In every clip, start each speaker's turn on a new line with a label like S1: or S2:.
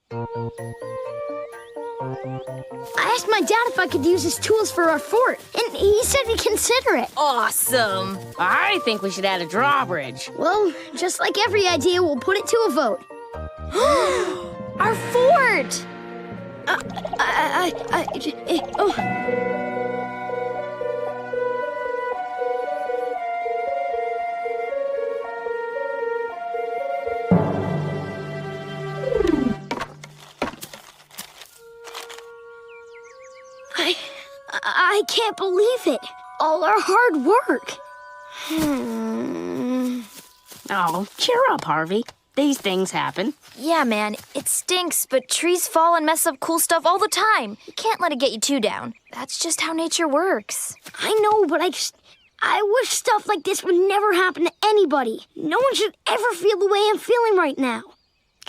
S1: I asked my dad if I could use his tools for our fort, and he said he'd consider it.
S2: Awesome. I think we should add a drawbridge.
S1: Well, just like every idea, we'll put it to a vote.
S2: Our fort!
S1: Oh. I can't believe it. All our hard work.
S2: Oh, cheer up, Harvey. These things happen.
S3: Yeah, man, it stinks, but trees fall and mess up cool stuff all the time. You can't let it get you too down. That's just how nature works.
S1: I know, but I wish stuff like this would never happen to anybody. No one should ever feel the way I'm feeling right now.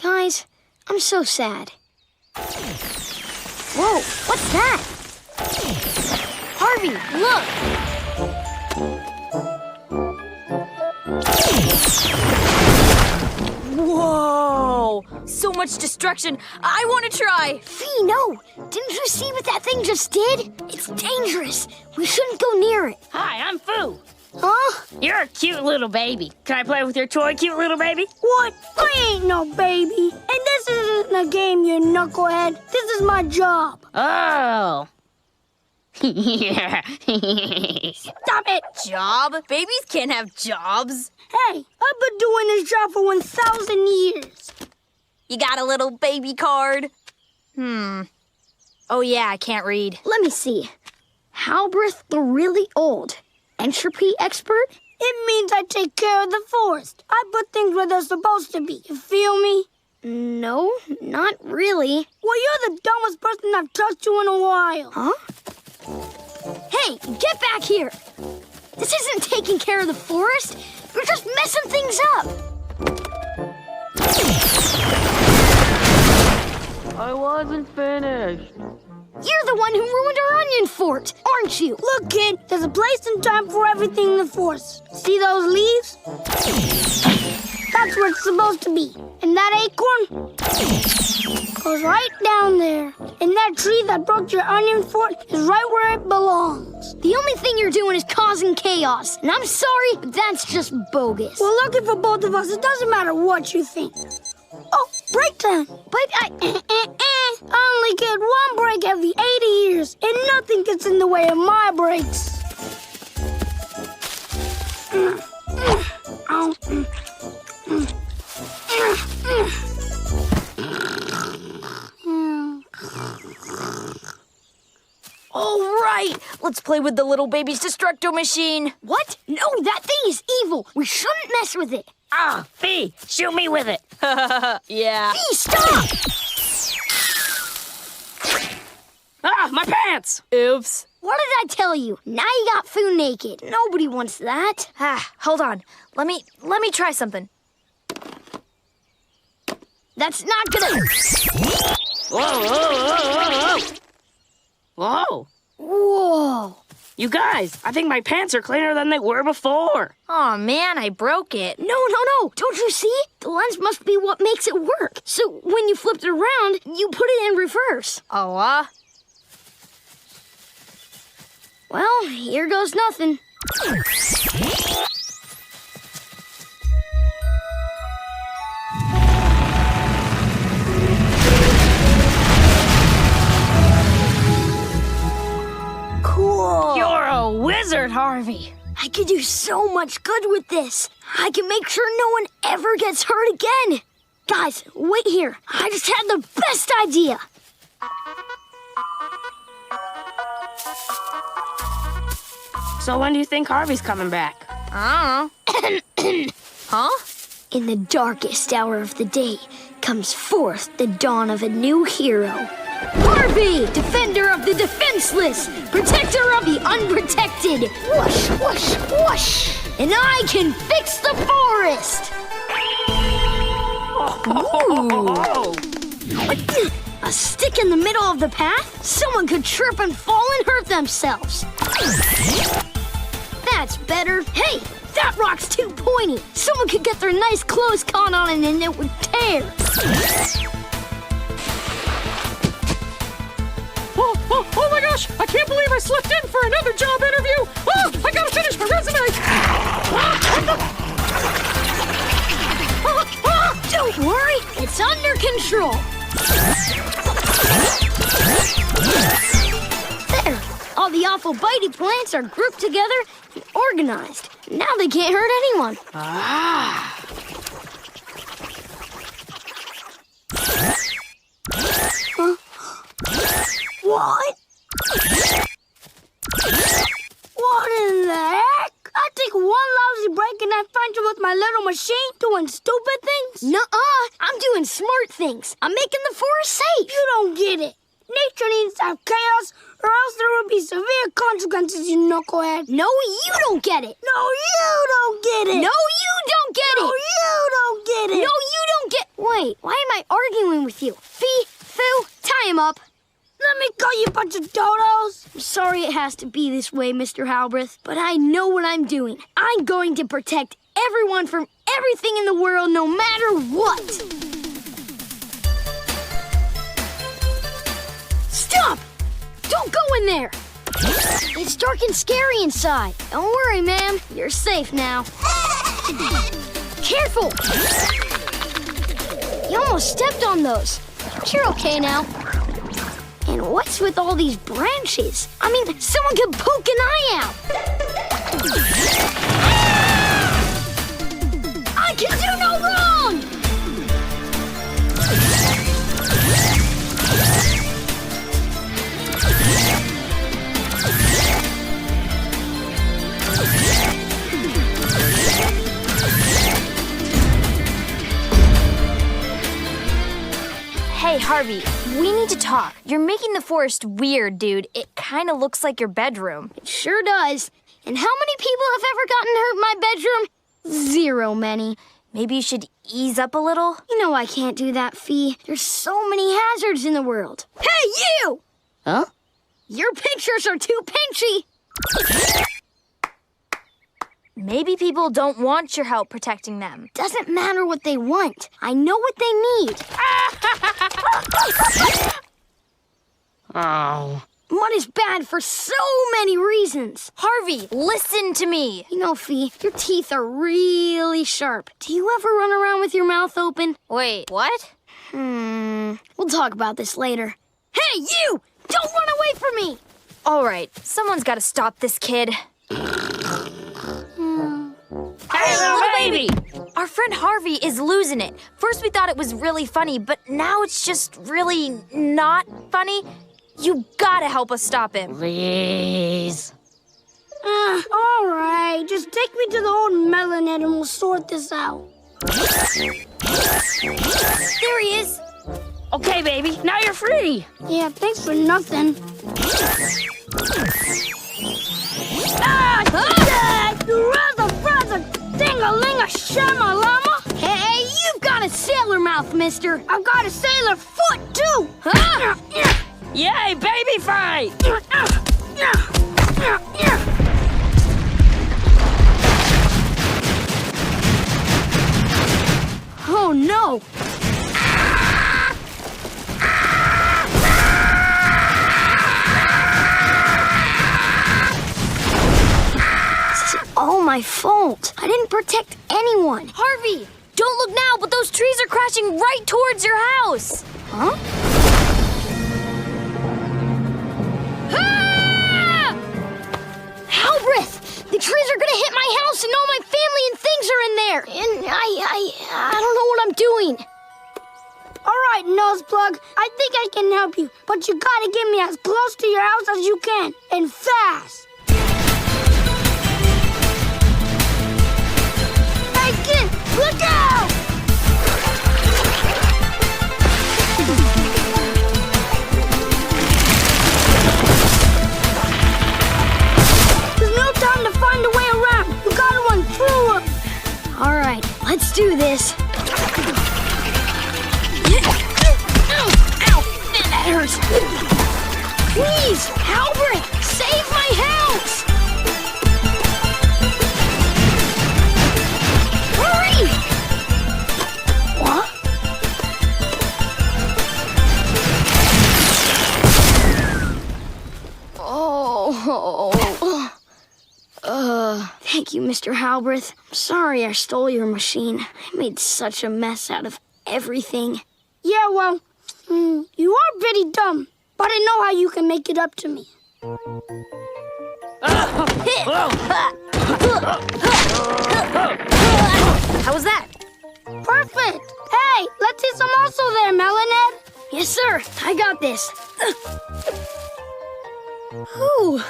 S1: Guys, I'm so sad. Whoa, what's that?
S3: Harvey, look! Whoa! So much destruction. I want to try.
S1: Fee, no. Didn't you see what that thing just did? It's dangerous. We shouldn't go near it.
S2: Hi, I'm Foo.
S1: Huh?
S2: You're a cute little baby. Can I play with your toy, cute little baby?
S4: What? I ain't no baby. And this isn't a game, you knucklehead. This is my job.
S2: Oh. Yeah.
S3: Stop it! Job? Babies can't have jobs.
S4: Hey, I've been doing this job for 1,000 years.
S3: You got a little baby card? Oh, yeah, I can't read.
S1: Let me see. Halbrith the really old. Entropy expert?
S4: It means I take care of the forest. I put things where they're supposed to be. You feel me?
S1: No, not really.
S4: Well, you're the dumbest person I've talked to in a while.
S1: Huh? Hey, get back here! This isn't taking care of the forest. You're just messing things up.
S5: I wasn't finished.
S1: You're the one who ruined our onion fort, aren't you?
S4: Look, kid, there's a place and time for everything in the forest. See those leaves? That's where it's supposed to be. And that acorn goes right down there. And that tree that broke your onion fort is right where it belongs.
S1: The only thing you're doing is causing chaos. And I'm sorry, but that's just bogus.
S4: Well, lucky for both of us, it doesn't matter what you think. Oh, break time.
S1: But
S4: I only get one break every 80 years, and nothing gets in the way of my breaks.
S3: All right, let's play with the little baby's Destructo machine.
S1: What? No, that thing is evil. We shouldn't mess with it.
S2: Ah, Fee, shoot me with it.
S3: Yeah.
S1: Fee, stop!
S2: Ah, my pants!
S3: Oops.
S1: What did I tell you? Now you got Foo naked. Nobody wants that.
S3: Hold on. Let me try something.
S1: That's not gonna...
S2: Whoa, whoa, whoa, whoa, whoa! Whoa!
S1: Whoa.
S2: You guys, I think my pants are cleaner than they were before.
S3: Oh man, I broke it.
S1: No. Don't you see? The lens must be what makes it work. So when you flipped it around, you put it in reverse.
S3: Oh,
S1: Well, here goes nothing.
S4: Cool.
S2: You're a wizard, Harvey.
S1: I could do so much good with this. I can make sure no one ever gets hurt again. Guys, wait here. I just had the best idea.
S2: So when do you think Harvey's coming back?
S3: I don't know. Huh?
S1: In the darkest hour of the day comes forth the dawn of a new hero. Harvey, defender of the defenseless, protector of the unprotected. Whoosh, whoosh, whoosh. And I can fix the forest.
S2: Oh.
S1: A stick in the middle of the path? Someone could trip and fall and hurt themselves. That's better. Hey, that rock's too pointy. Someone could get their nice clothes caught on it and it would tear.
S6: gosh! I can't believe I slipped in for another job interview! Oh, I gotta finish my resume!
S1: Don't worry, it's under control. There, all the awful bitey plants are grouped together and organized. Now they can't hurt anyone.
S4: What? What in the heck? I take one lousy break and I find you with my little machine doing stupid things?
S1: Nuh-uh, I'm doing smart things. I'm making the forest safe.
S4: You don't get it. Nature needs to have chaos, or else there will be severe consequences, you knucklehead.
S1: No, you don't get it.
S4: No, you don't get it.
S1: No, you don't get
S4: No,
S1: it.
S4: you don't get it.
S1: No, you don't get... Wait, why am I arguing with you? Fee, Foo, tie him up.
S4: Let me call you a bunch of dodos.
S1: I'm sorry it has to be this way, Mr. Halbrith, but I know what I'm doing. I'm going to protect everyone from everything in the world, no matter what. Stop! Don't go in there! It's dark and scary inside. Don't worry, ma'am. You're safe now. Careful! You almost stepped on those. But you're okay now. And what's with all these branches? I mean, someone could poke an eye out. I can do no wrong!
S3: Hey, Harvey, we need to talk. You're making the forest weird, dude. It kind of looks like your bedroom.
S1: It sure does. And how many people have ever gotten hurt in my bedroom? Zero many.
S3: Maybe you should ease up a little?
S1: You know I can't do that, Fee. There's so many hazards in the world. Hey, you!
S2: Huh?
S1: Your pictures are too pinchy.
S3: Maybe people don't want your help protecting them.
S1: Doesn't matter what they want. I know what they need.
S2: Oh.
S1: Mud is bad for so many reasons.
S3: Harvey, listen to me.
S1: You know, Fee, your teeth are really sharp. Do you ever run around with your mouth open?
S3: Wait, what?
S1: We'll talk about this later. Hey, you! Don't run away from me!
S3: All right, someone's got to stop this kid.
S2: Hey, little baby!
S3: Our friend Harvey is losing it. First we thought it was really funny, but now it's just really not funny. You gotta help us stop him.
S2: Please.
S4: All right, just take me to the old melon head and we'll sort this out.
S1: There he is.
S2: Okay, baby, now you're free.
S4: Yeah, thanks for nothing. Ding-a-ling-a-shama-lama.
S1: Hey, you've got a sailor mouth, mister.
S4: I've got a sailor foot, too.
S1: Huh?
S2: Yay, baby fight!
S1: Oh, no. This is all my fault. I didn't protect anyone.
S3: Harvey, don't look now, but those trees are crashing right towards your house.
S1: Huh? Halbrith! The trees are gonna hit my house and all my family and things are in there. And I don't know what I'm doing.
S4: All right, Noseplug, I think I can help you, but you gotta get me as close to your house as you can, and fast. Hey, kid, look out! There's no time to find a way around. You gotta run through 'em.
S1: All right, let's do this. Ow! Man, that hurts. Please, Halbrith, save my house! Hurry!
S4: What?
S1: Thank you, Mr. Halbrith. I'm sorry I stole your machine. I made such a mess out of everything.
S4: Yeah, well, you are pretty dumb, but I know how you can make it up to me.
S3: How was that?
S4: Perfect. Hey, let's hit some also there, Melaned.
S1: Yes, sir. I got this. Whew.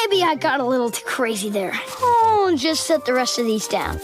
S1: Maybe I got a little too crazy there. Oh, just set the rest of these down.